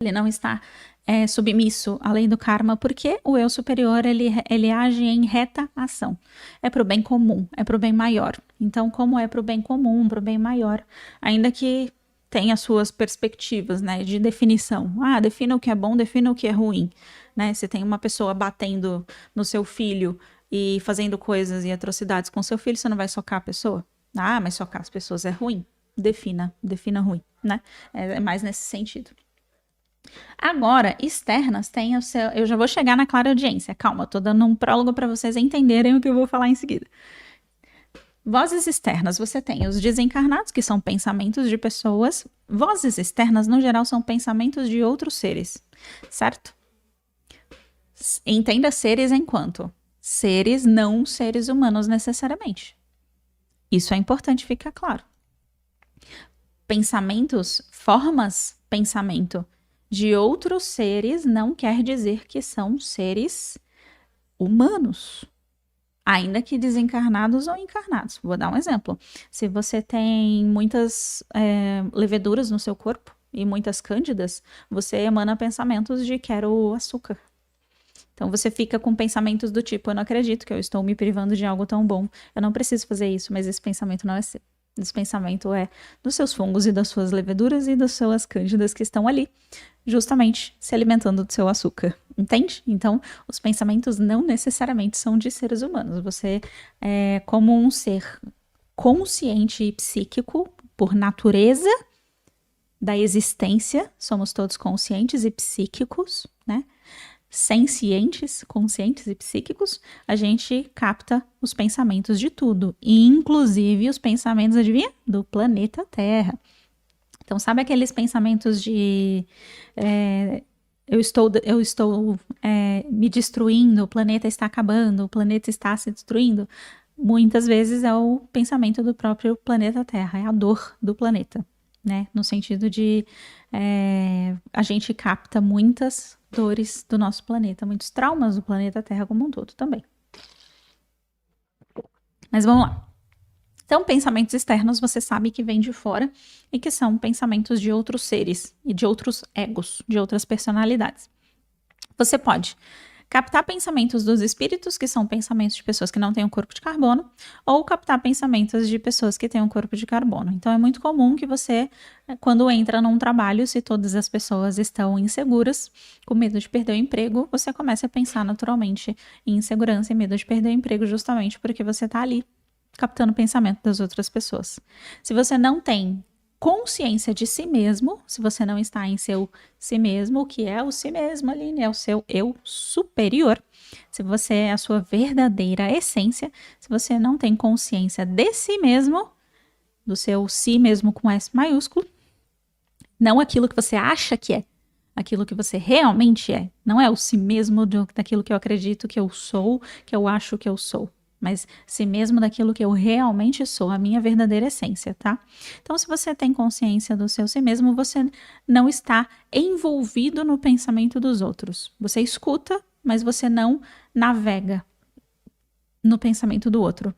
ele não está submisso à lei do karma, porque o eu superior, ele age em reta ação. É para o bem comum, é para o bem maior. Então, como é para o bem comum, para o bem maior, ainda que tenha suas perspectivas, né, de definição. Defina o que é bom, defina o que é ruim. Né? Se tem uma pessoa batendo no seu filho e fazendo coisas e atrocidades com seu filho, você não vai socar a pessoa? Mas socar as pessoas é ruim. Defina ruim, né? É mais nesse sentido. Agora, externas tem o seu. Eu já vou chegar na clara audiência. Calma, tô dando um prólogo para vocês entenderem o que eu vou falar em seguida. Vozes externas, você tem os desencarnados, que são pensamentos de pessoas. Vozes externas, no geral, são pensamentos de outros seres, certo? Entenda seres enquanto seres, não seres humanos necessariamente. Isso é importante ficar claro. Pensamentos, formas, pensamento de outros seres não quer dizer que são seres humanos, ainda que desencarnados ou encarnados. Vou dar um exemplo. Se você tem muitas leveduras no seu corpo e muitas cândidas, você emana pensamentos de quero açúcar. Então você fica com pensamentos do tipo, eu não acredito que eu estou me privando de algo tão bom, eu não preciso fazer isso, mas esse pensamento não é seu. Esse pensamento é dos seus fungos e das suas leveduras e das suas cândidas que estão ali, justamente se alimentando do seu açúcar, entende? Então, os pensamentos não necessariamente são de seres humanos. Você é como um ser consciente e psíquico por natureza da existência, somos todos conscientes e psíquicos, né? Sencientes, conscientes e psíquicos, a gente capta os pensamentos de tudo, inclusive os pensamentos, adivinha? Do planeta Terra. Então, sabe aqueles pensamentos de eu estou me destruindo, o planeta está acabando, o planeta está se destruindo? Muitas vezes é o pensamento do próprio planeta Terra, é a dor do planeta, né? No sentido de a gente capta muitas dores do nosso planeta, muitos traumas do planeta Terra como um todo também. Mas vamos lá. Então, pensamentos externos você sabe que vêm de fora e que são pensamentos de outros seres e de outros egos, de outras personalidades. Você pode captar pensamentos dos espíritos, que são pensamentos de pessoas que não têm um corpo de carbono, ou captar pensamentos de pessoas que têm um corpo de carbono. Então, é muito comum que você, quando entra num trabalho, se todas as pessoas estão inseguras, com medo de perder o emprego, você começa a pensar naturalmente em insegurança e medo de perder o emprego, justamente porque você está ali captando o pensamento das outras pessoas. Se você não tem consciência de si mesmo, se você não está em seu si mesmo, o que é o si mesmo, Aline? É o seu eu superior. Se você é a sua verdadeira essência, se você não tem consciência de si mesmo, do seu si mesmo com S maiúsculo, não aquilo que você acha que é, aquilo que você realmente é. Não é o si mesmo daquilo que eu acredito que eu sou, que eu acho que eu sou, mas si mesmo daquilo que eu realmente sou, a minha verdadeira essência, tá? Então, se você tem consciência do seu si mesmo, você não está envolvido no pensamento dos outros. Você escuta, mas você não navega no pensamento do outro.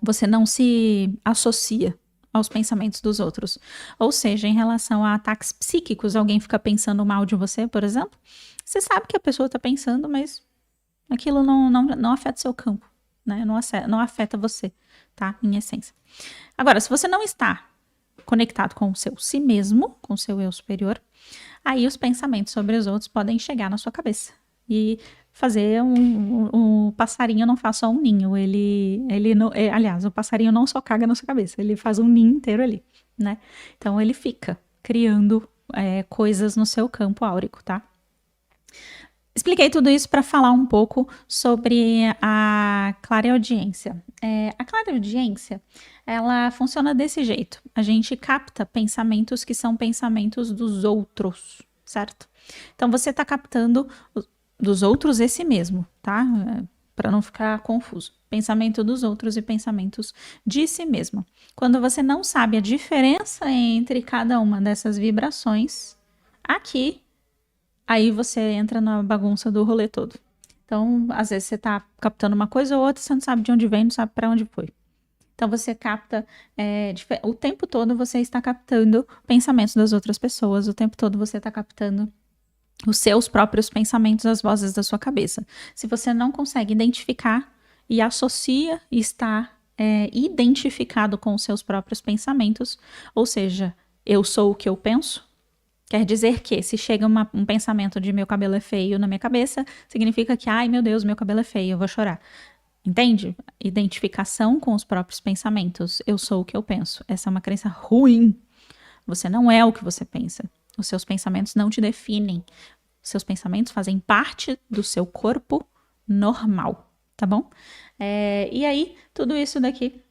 Você não se associa aos pensamentos dos outros. Ou seja, em relação a ataques psíquicos, alguém fica pensando mal de você, por exemplo, você sabe que a pessoa está pensando, mas aquilo não afeta o seu campo. Né? Não afeta você, tá? Em essência. Agora, se você não está conectado com o seu si mesmo, com o seu eu superior, aí os pensamentos sobre os outros podem chegar na sua cabeça e fazer um passarinho não faz só um ninho, ele não, aliás, o passarinho não só caga na sua cabeça, ele faz um ninho inteiro ali, né? Então ele fica criando coisas no seu campo áurico, tá? Expliquei tudo isso para falar um pouco sobre a clareaudiência. A clareaudiência, ela funciona desse jeito. A gente capta pensamentos que são pensamentos dos outros, certo? Então, você está captando dos outros esse mesmo, tá? Para não ficar confuso. Pensamento dos outros e pensamentos de si mesmo. Quando você não sabe a diferença entre cada uma dessas vibrações, aqui aí você entra na bagunça do rolê todo. Então, às vezes você tá captando uma coisa ou outra, você não sabe de onde vem, não sabe para onde foi. Então você capta, o tempo todo você está captando pensamentos das outras pessoas, o tempo todo você está captando os seus próprios pensamentos, as vozes da sua cabeça. Se você não consegue identificar e associa e está identificado com os seus próprios pensamentos, ou seja, eu sou o que eu penso, quer dizer que se chega um pensamento de meu cabelo é feio na minha cabeça, significa que, ai meu Deus, meu cabelo é feio, eu vou chorar. Entende? Identificação com os próprios pensamentos. Eu sou o que eu penso. Essa é uma crença ruim. Você não é o que você pensa. Os seus pensamentos não te definem. Os seus pensamentos fazem parte do seu corpo normal, tá bom? E aí, tudo isso daqui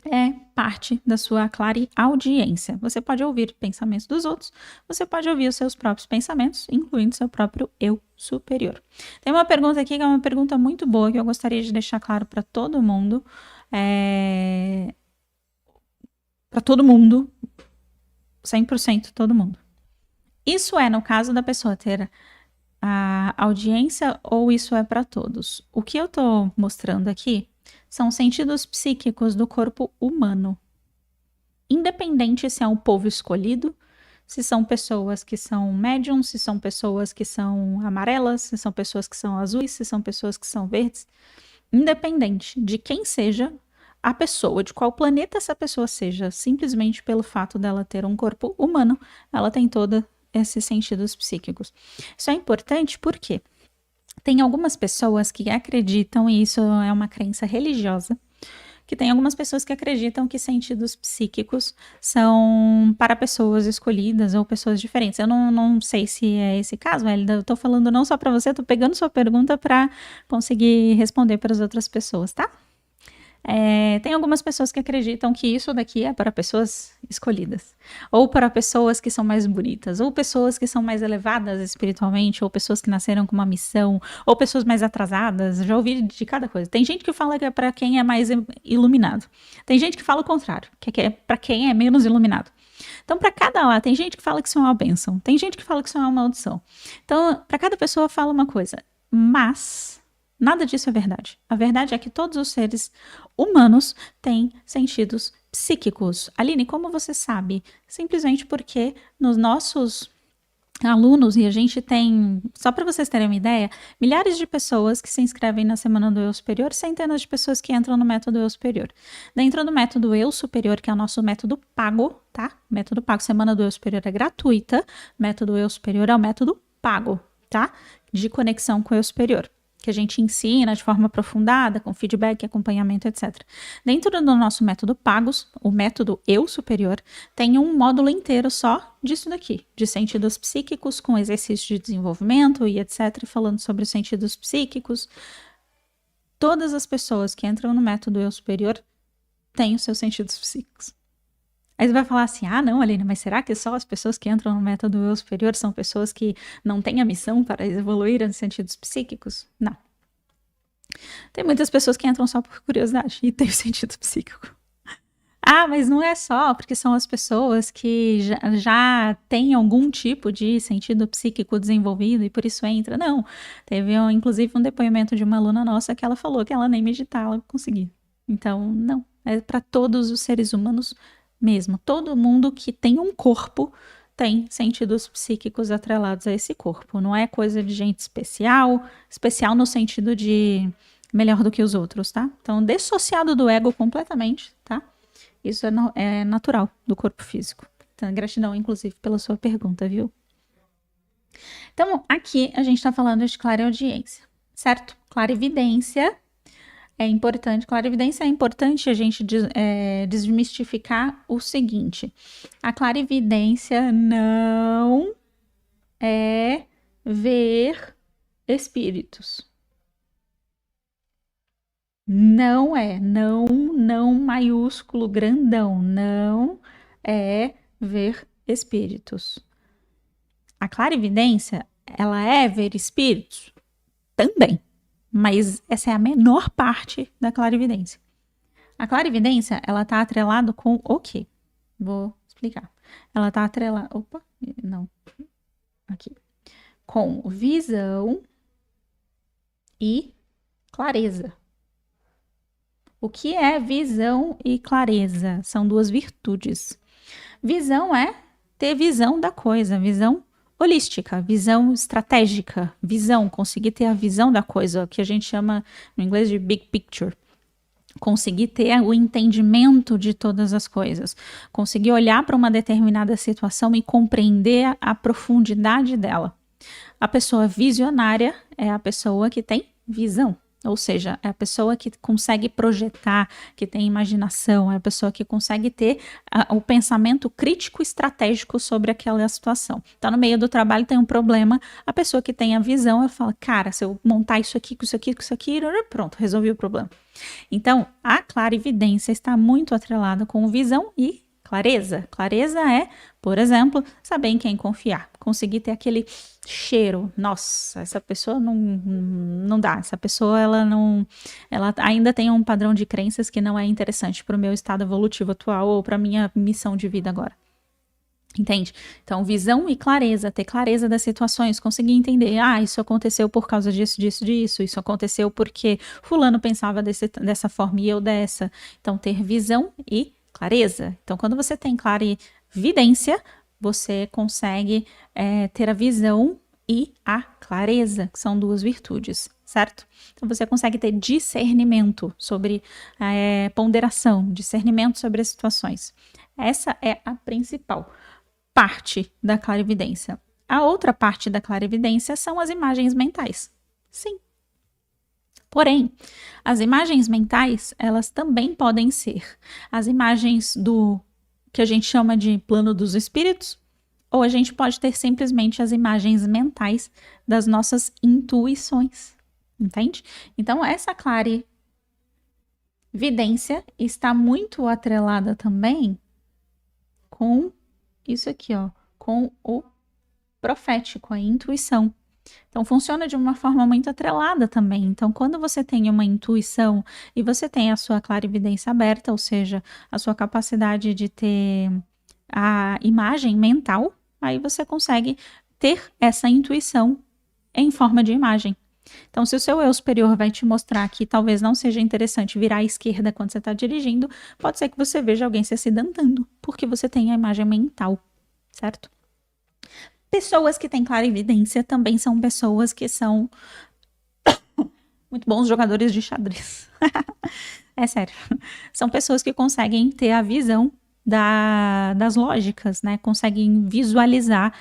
é parte da sua clareaudiência. Você pode ouvir pensamentos dos outros, você pode ouvir os seus próprios pensamentos, incluindo seu próprio eu superior. Tem uma pergunta aqui que é uma pergunta muito boa que eu gostaria de deixar claro para todo mundo. Para todo mundo, 100% todo mundo. Isso é no caso da pessoa ter a audiência ou isso é para todos? O que eu estou mostrando aqui são sentidos psíquicos do corpo humano. Independente se é um povo escolhido, se são pessoas que são médiums, se são pessoas que são amarelas, se são pessoas que são azuis, se são pessoas que são verdes. Independente de quem seja a pessoa, de qual planeta essa pessoa seja, simplesmente pelo fato dela ter um corpo humano, ela tem todos esses sentidos psíquicos. Isso é importante porque tem algumas pessoas que acreditam, e isso é uma crença religiosa, que tem algumas pessoas que acreditam que sentidos psíquicos são para pessoas escolhidas ou pessoas diferentes. Eu não sei se é esse caso, Elida. Eu tô falando não só para você, eu tô pegando sua pergunta para conseguir responder para as outras pessoas, tá? Tem algumas pessoas que acreditam que isso daqui é para pessoas escolhidas, ou para pessoas que são mais bonitas, ou pessoas que são mais elevadas espiritualmente, ou pessoas que nasceram com uma missão, ou pessoas mais atrasadas. Já ouvi de cada coisa. Tem gente que fala que é para quem é mais iluminado. Tem gente que fala o contrário, que é para quem é menos iluminado. Então, para cada lá, tem gente que fala que isso é uma bênção, tem gente que fala que isso é uma maldição. Então, para cada pessoa fala uma coisa, mas nada disso é verdade. A verdade é que todos os seres humanos têm sentidos psíquicos. Aline, como você sabe? Simplesmente porque nos nossos alunos, e a gente tem, só para vocês terem uma ideia, milhares de pessoas que se inscrevem na Semana do Eu Superior, centenas de pessoas que entram no método Eu Superior. Dentro do método Eu Superior, que é o nosso método pago, tá? Método pago, Semana do Eu Superior é gratuita, método Eu Superior é o método pago, tá? De conexão com o Eu Superior, que a gente ensina de forma aprofundada, com feedback, acompanhamento, etc. Dentro do nosso método Pagos, o método Eu Superior, tem um módulo inteiro só disso daqui, de sentidos psíquicos, com exercícios de desenvolvimento e etc., falando sobre os sentidos psíquicos. Todas as pessoas que entram no método Eu Superior têm os seus sentidos psíquicos. Aí você vai falar assim, não, Aline, mas será que só as pessoas que entram no método Eu Superior são pessoas que não têm a missão para evoluir nos sentidos psíquicos? Não. Tem muitas pessoas que entram só por curiosidade e tem o sentido psíquico. Mas não é só, porque são as pessoas que já têm algum tipo de sentido psíquico desenvolvido e por isso entra. Não, teve inclusive um depoimento de uma aluna nossa que ela falou que ela nem meditar ela conseguia. Então, não, é para todos os seres humanos mesmo. Todo mundo que tem um corpo tem sentidos psíquicos atrelados a esse corpo. Não é coisa de gente especial, especial no sentido de melhor do que os outros, tá? Então, dissociado do ego completamente, tá? Isso é natural do corpo físico. Então, gratidão, inclusive, pela sua pergunta, viu? Então, aqui a gente tá falando de clareaudiência, certo? Clarividência é importante. Clarividência é importante a gente desmistificar o seguinte: a clarividência não é ver espíritos. Não é, não maiúsculo, grandão, não é ver espíritos. A clarividência, ela é ver espíritos? Também, mas essa é a menor parte da clarividência. A clarividência, ela tá atrelado com o quê? Vou explicar. Ela tá atrelada, com visão e clareza. O que é visão e clareza? São duas virtudes. Visão é ter visão da coisa, visão holística, visão estratégica, visão, conseguir ter a visão da coisa, o que a gente chama no inglês de big picture. Conseguir ter o entendimento de todas as coisas, conseguir olhar para uma determinada situação e compreender a profundidade dela. A pessoa visionária é a pessoa que tem visão, ou seja, é a pessoa que consegue projetar, que tem imaginação, é a pessoa que consegue ter o pensamento crítico estratégico sobre aquela situação. Então, no meio do trabalho tem um problema, a pessoa que tem a visão, ela fala, cara, se eu montar isso aqui, com isso aqui, com isso aqui, pronto, resolvi o problema. Então, a clarividência está muito atrelada com visão e clareza. Clareza é, por exemplo, saber em quem confiar. Conseguir ter aquele cheiro. Nossa, essa pessoa não dá. Essa pessoa, ela ainda tem um padrão de crenças que não é interessante para o meu estado evolutivo atual ou para a minha missão de vida agora. Entende? Então, visão e clareza, ter clareza das situações, conseguir entender, isso aconteceu por causa disso, isso aconteceu porque fulano pensava dessa forma e eu dessa. Então, ter visão e clareza. Então, quando você tem clarividência, você consegue ter a visão e a clareza, que são duas virtudes, certo? Então, você consegue ter discernimento sobre ponderação, discernimento sobre as situações. Essa é a principal parte da clarividência. A outra parte da clarividência são as imagens mentais. Sim. Porém, as imagens mentais, elas também podem ser as imagens do que a gente chama de plano dos espíritos, ou a gente pode ter simplesmente as imagens mentais das nossas intuições, entende? Então, essa clarividência está muito atrelada também com isso aqui, com o profético, a intuição. Então, funciona de uma forma muito atrelada também. Então, quando você tem uma intuição e você tem a sua clarividência aberta, ou seja, a sua capacidade de ter a imagem mental, aí você consegue ter essa intuição em forma de imagem. Então, se o seu eu superior vai te mostrar que talvez não seja interessante virar à esquerda quando você está dirigindo, pode ser que você veja alguém se acidentando, porque você tem a imagem mental, certo? Pessoas que têm clarividência também são pessoas que são muito bons jogadores de xadrez. É sério. São pessoas que conseguem ter a visão das lógicas, né? Conseguem visualizar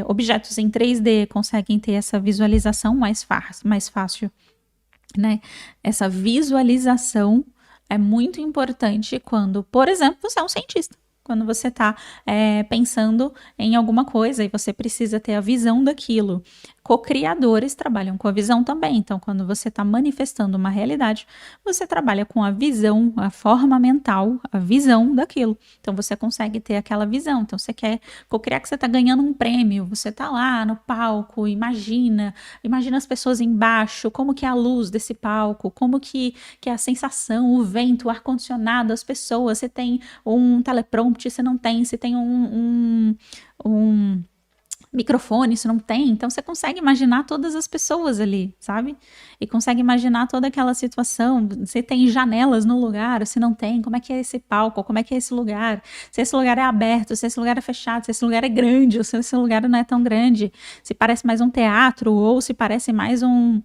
objetos em 3D, conseguem ter essa visualização mais fácil, né? Essa visualização é muito importante quando, por exemplo, você é um cientista. Quando você está pensando em alguma coisa e você precisa ter a visão daquilo. Co-criadores trabalham com a visão também. Então, quando você está manifestando uma realidade, você trabalha com a visão, a forma mental, a visão daquilo. Então, você consegue ter aquela visão. Então, você quer co-criar que você está ganhando um prêmio, você está lá no palco, imagina as pessoas embaixo, como que é a luz desse palco, como que é a sensação, o vento, o ar-condicionado, as pessoas, você tem um teleprompter, você não tem, você tem um microfone, isso não tem, então você consegue imaginar todas as pessoas ali, sabe? E consegue imaginar toda aquela situação, você tem janelas no lugar, se não tem, como é que é esse palco, como é que é esse lugar, se esse lugar é aberto, se esse lugar é fechado, se esse lugar é grande, ou se esse lugar não é tão grande, se parece mais um teatro, ou se parece mais um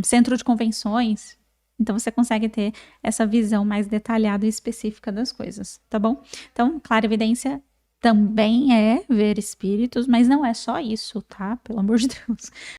centro de convenções. Então, você consegue ter essa visão mais detalhada e específica das coisas, tá bom? Então, clarividência também é ver espíritos, mas não é só isso, tá? Pelo amor de Deus.